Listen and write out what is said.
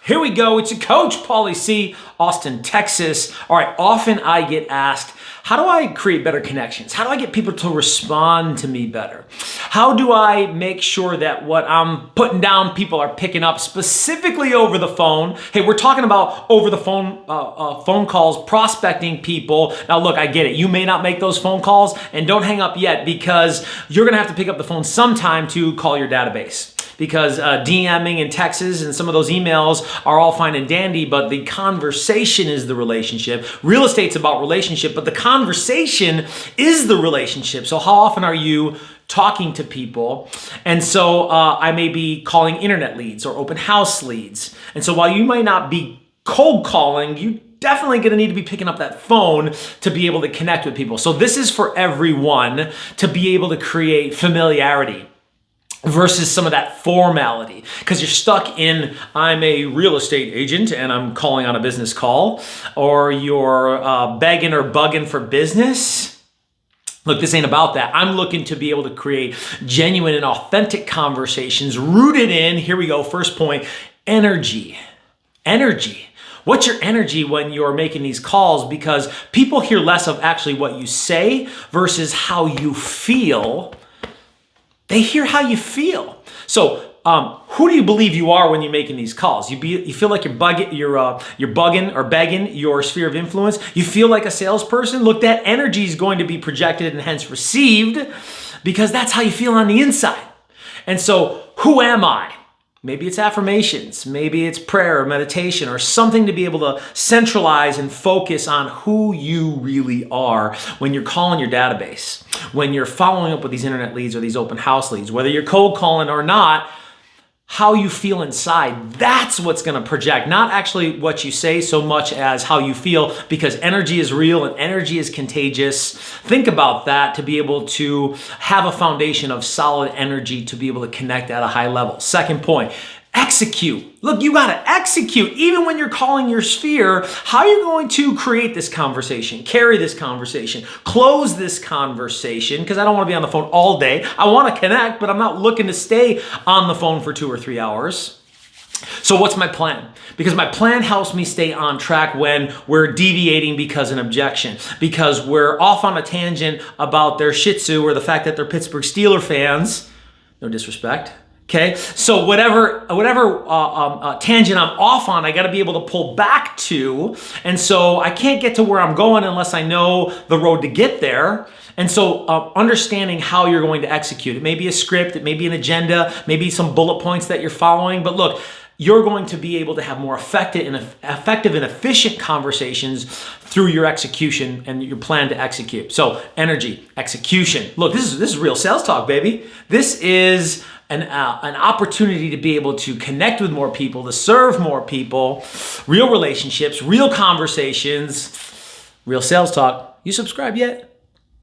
Here we go. It's your coach, Pauly C, Austin, Texas. All right, often I get asked, how do I create better connections? How do I get people to respond to me better? How do I make sure that what I'm putting down, people are picking up specifically over the phone? Hey, we're talking about over the phone, phone calls, prospecting people. Now look, I get it. You may not make those phone calls, and don't hang up yet because you're gonna have to pick up the phone sometime to call your database. Because DMing and texts and some of those emails are all fine and dandy, but the conversation is the relationship. Real estate's about relationship, but the conversation is the relationship. So how often are you talking to people? And so I may be calling internet leads or open house leads. And so while you might not be cold calling, you definitely going to need to be picking up that phone to be able to connect with people. So this is for everyone to be able to create familiarity versus some of that formality, because you're stuck in, I'm a real estate agent and I'm calling on a business call, or you're begging or bugging for business. Look, this ain't about that. I'm looking to be able to create genuine and authentic conversations rooted in, here we go, first point, energy. Energy. What's your energy when you're making these calls? Because people hear less of actually what you say versus how you feel. They hear how you feel. So, who do you believe you are when you're making these calls? You feel like you're bugging or begging your sphere of influence. You feel like a salesperson. Look, that energy is going to be projected and hence received because that's how you feel on the inside. And so, who am I? Maybe it's affirmations, maybe it's prayer or meditation or something to be able to centralize and focus on who you really are when you're calling your database, when you're following up with these internet leads or these open house leads, whether you're cold calling or not. How you feel inside, that's what's going to project, not actually what you say so much as how you feel, because energy is real and energy is contagious. Think about that to be able to have a foundation of solid energy to be able to connect at a high level. Second point, execute. Look, you got to execute. Even when you're calling your sphere, how are you going to create this conversation, carry this conversation, close this conversation? Because I don't want to be on the phone all day. I want to connect, but I'm not looking to stay on the phone for 2 or 3 hours. So what's my plan? Because my plan helps me stay on track when we're deviating because of an objection, because we're off on a tangent about their Shih Tzu or the fact that they're Pittsburgh Steelers fans. No disrespect. Okay, so whatever tangent I'm off on, I got to be able to pull back to, and so I can't get to where I'm going unless I know the road to get there. And so understanding how you're going to execute. It may be a script, it may be an agenda, maybe some bullet points that you're following, but look, you're going to be able to have more effective and efficient conversations through your execution and your plan to execute. So energy, execution. Look, this is real sales talk, baby. This is an opportunity to be able to connect with more people, to serve more people, real relationships, real conversations, real sales talk. You subscribe yet?